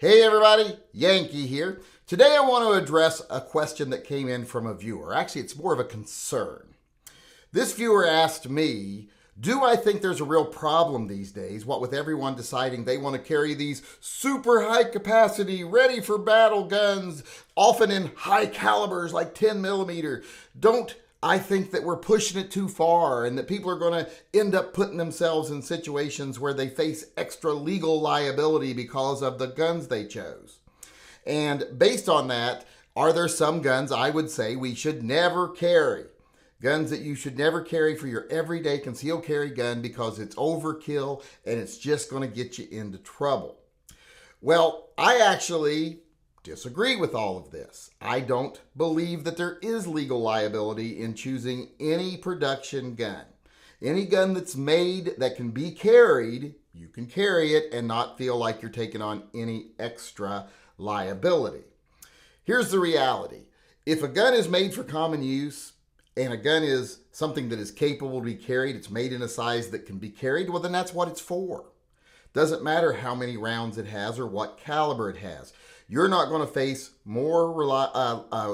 Hey everybody, Yankee here. Today I want to address a question that came in from a viewer. Actually, it's more of a concern. This viewer asked me, do I think there's a real problem these days, what with everyone deciding they want to carry these super high capacity, ready for battle guns, often in high calibers like 10 millimeter? Don't I think that we're pushing it too far and that people are going to end up putting themselves in situations where they face extra legal liability because of the guns they chose. And based on that, are there some guns I would say we should never carry? Guns that you should never carry for your everyday concealed carry gun because it's overkill and it's just going to get you into trouble. Well, I actually disagree with all of this. I don't believe that there is legal liability in choosing any production gun. Any gun that's made that can be carried, you can carry it and not feel like you're taking on any extra liability. Here's the reality. If a gun is made for common use and a gun is something that is capable to be carried, it's made in a size that can be carried, well then that's what it's for. Doesn't matter how many rounds it has or what caliber it has. You're not going to face more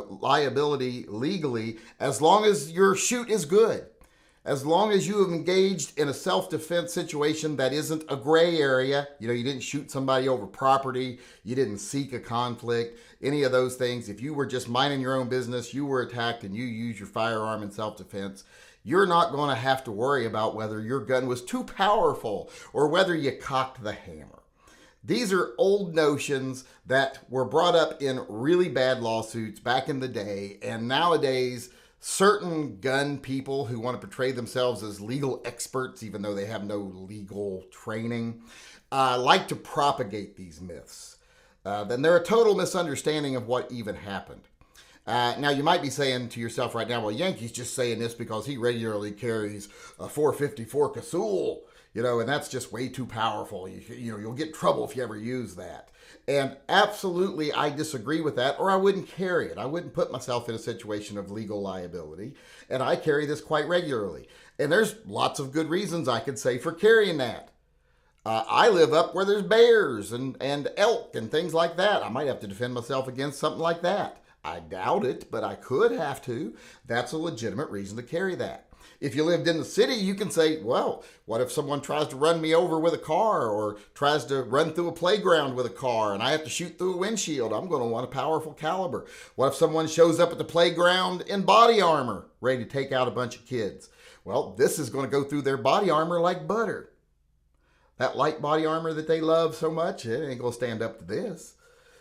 liability legally as long as your shoot is good. As long as you have engaged in a self-defense situation that isn't a gray area, you didn't shoot somebody over property, you didn't seek a conflict, any of those things. If you were just minding your own business, you were attacked and you used your firearm in self-defense, you're not going to have to worry about whether your gun was too powerful or whether you cocked the hammer. These are old notions that were brought up in really bad lawsuits back in the day, and nowadays certain gun people who want to portray themselves as legal experts, even though they have no legal training, like to propagate these myths. Then they're a total misunderstanding of what even happened. Now, you might be saying to yourself right now, well, Yankee's just saying this because he regularly carries a 454 Casull, and that's just way too powerful. You'll get in trouble if you ever use that. And absolutely, I disagree with that, or I wouldn't carry it. I wouldn't put myself in a situation of legal liability, and I carry this quite regularly. And there's lots of good reasons I could say for carrying that. I live up where there's bears and elk and things like that. I might have to defend myself against something like that. I doubt it, but I could have to. That's a legitimate reason to carry that. If you lived in the city, you can say, well, what if someone tries to run me over with a car or tries to run through a playground with a car and I have to shoot through a windshield? I'm going to want a powerful caliber. What if someone shows up at the playground in body armor, ready to take out a bunch of kids? Well, this is going to go through their body armor like butter. That light body armor that they love so much, it ain't going to stand up to this.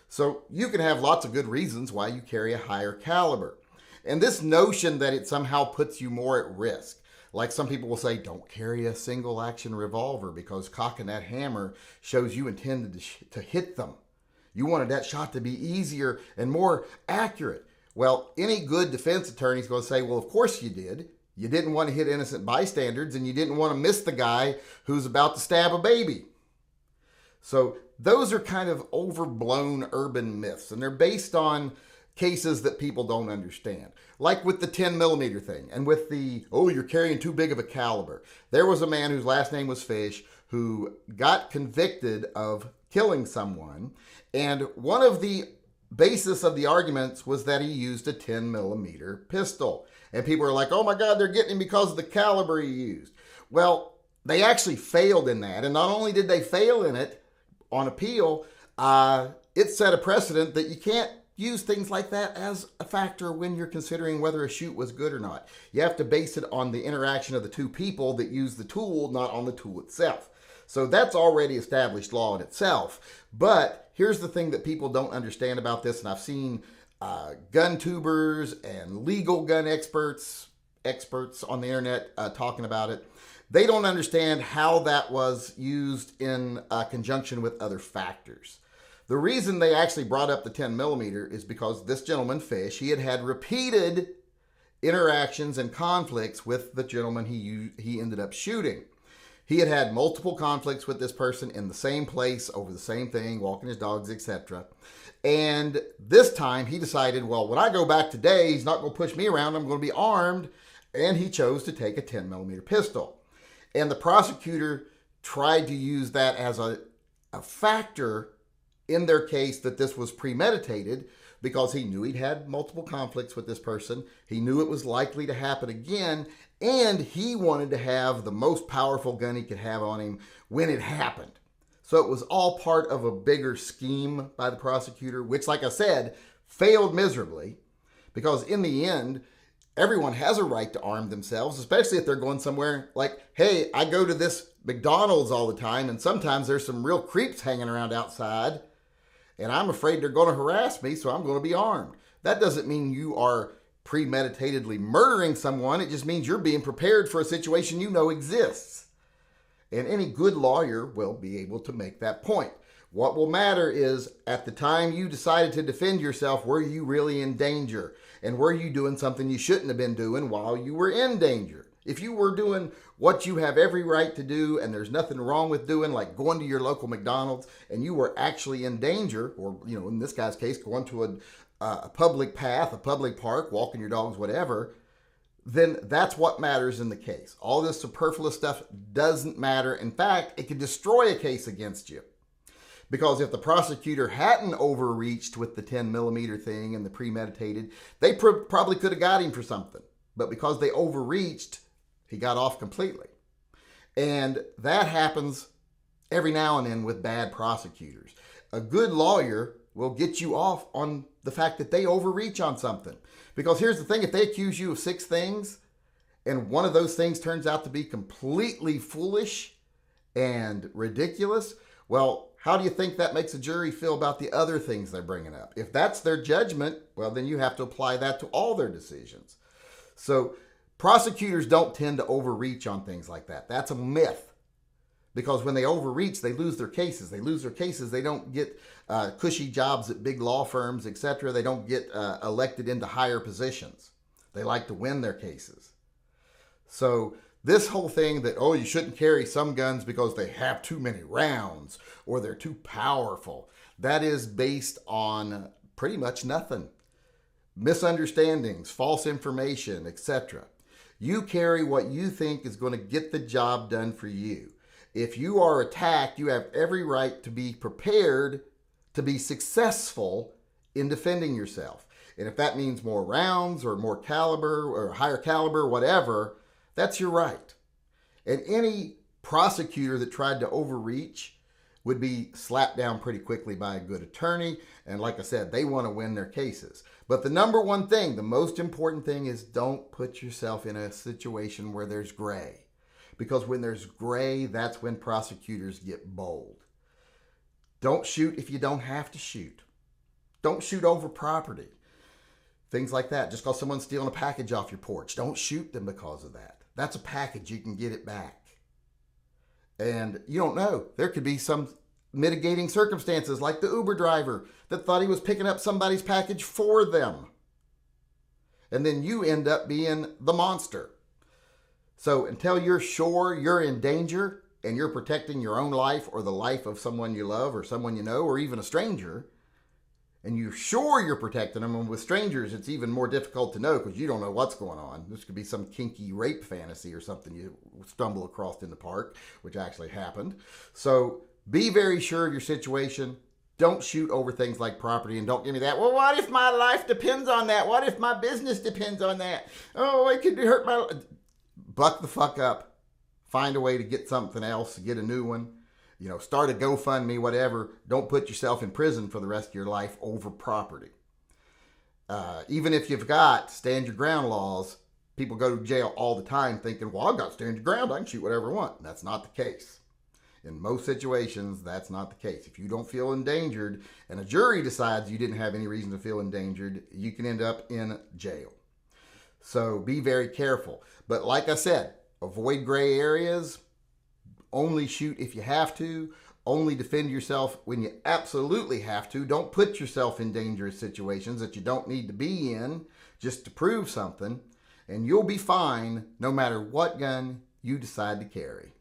So you can have lots of good reasons why you carry a higher caliber. And this notion that it somehow puts you more at risk. Like some people will say, don't carry a single action revolver because cocking that hammer shows you intended to hit them. You wanted that shot to be easier and more accurate. Well, any good defense attorney is going to say, well, of course you did. You didn't want to hit innocent bystanders and you didn't want to miss the guy who's about to stab a baby. So those are kind of overblown urban myths, and they're based on cases that people don't understand. Like with the 10 millimeter thing and with the, you're carrying too big of a caliber. There was a man whose last name was Fish who got convicted of killing someone, and one of the basis of the arguments was that he used a 10 millimeter pistol. And people are like, oh my God, they're getting him because of the caliber he used. Well, they actually failed in that. And not only did they fail in it on appeal, it set a precedent that you can't use things like that as a factor when you're considering whether a shoot was good or not. You have to base it on the interaction of the two people that use the tool, not on the tool itself. So that's already established law in itself. But here's the thing that people don't understand about this, and I've seen gun tubers and legal gun experts on the internet talking about it. They don't understand how that was used in conjunction with other factors. The reason they actually brought up the 10 millimeter is because this gentleman, Fish, he had repeated interactions and conflicts with the gentleman he ended up shooting. He had had multiple conflicts with this person in the same place over the same thing, walking his dogs, etc. And this time he decided, well, when I go back today, he's not going to push me around. I'm going to be armed. And he chose to take a 10 millimeter pistol. And the prosecutor tried to use that as a factor in their case that this was premeditated because he knew he'd had multiple conflicts with this person. He knew it was likely to happen again, and he wanted to have the most powerful gun he could have on him when it happened. So it was all part of a bigger scheme by the prosecutor, which, like I said, failed miserably, because in the end, everyone has a right to arm themselves, especially if they're going somewhere like, hey, I go to this McDonald's all the time, and sometimes there's some real creeps hanging around outside, and I'm afraid they're going to harass me, so I'm going to be armed. That doesn't mean you are premeditatedly murdering someone. It just means you're being prepared for a situation you know exists. And any good lawyer will be able to make that point. What will matter is, at the time you decided to defend yourself, were you really in danger? And were you doing something you shouldn't have been doing while you were in danger? If you were doing what you have every right to do and there's nothing wrong with doing, like going to your local McDonald's, and you were actually in danger, or, in this guy's case, going to a public path, a public park, walking your dogs, whatever, then that's what matters in the case. All this superfluous stuff doesn't matter. In fact, it could destroy a case against you. Because if the prosecutor hadn't overreached with the 10 millimeter thing and the premeditated, they probably could have got him for something. But because they overreached, he got off completely. And that happens every now and then with bad prosecutors. A good lawyer will get you off on the fact that they overreach on something. Because here's the thing, if they accuse you of 6 things, and one of those things turns out to be completely foolish and ridiculous, well, how do you think that makes a jury feel about the other things they're bringing up? If that's their judgment, well, then you have to apply that to all their decisions. So prosecutors don't tend to overreach on things like that. That's a myth. Because when they overreach, they lose their cases. They lose their cases. They don't get cushy jobs at big law firms, etc. They don't get elected into higher positions. They like to win their cases. So this whole thing that, you shouldn't carry some guns because they have too many rounds or they're too powerful, that is based on pretty much nothing. Misunderstandings, false information, etc. You carry what you think is going to get the job done for you. If you are attacked, you have every right to be prepared to be successful in defending yourself. And if that means more rounds or more caliber or higher caliber, whatever, that's your right. And any prosecutor that tried to overreach would be slapped down pretty quickly by a good attorney. And like I said, they want to win their cases. But the number one thing, the most important thing, is don't put yourself in a situation where there's gray. Because when there's gray, that's when prosecutors get bold. Don't shoot if you don't have to shoot. Don't shoot over property. Things like that. Just because someone's stealing a package off your porch, don't shoot them because of that. That's a package. You can get it back. And you don't know. There could be some mitigating circumstances, like the Uber driver that thought he was picking up somebody's package for them. And then you end up being the monster. So until you're sure you're in danger and you're protecting your own life or the life of someone you love or someone you know or even a stranger, and you're sure you're protecting them, and with strangers it's even more difficult to know because you don't know what's going on. This could be some kinky rape fantasy or something you stumble across in the park, which actually happened. So be very sure of your situation. Don't shoot over things like property, and don't give me that, well, what if my life depends on that? What if my business depends on that? Oh, it could hurt my... Buck the fuck up. Find a way to get something else, get a new one. Start a GoFundMe, whatever. Don't put yourself in prison for the rest of your life over property. Even if you've got stand your ground laws, people go to jail all the time thinking, well, I've got stand your ground, I can shoot whatever I want. That's not the case. In most situations, that's not the case. If you don't feel endangered and a jury decides you didn't have any reason to feel endangered, you can end up in jail. So be very careful. But like I said, avoid gray areas. Only shoot if you have to. Only defend yourself when you absolutely have to. Don't put yourself in dangerous situations that you don't need to be in just to prove something. And you'll be fine no matter what gun you decide to carry.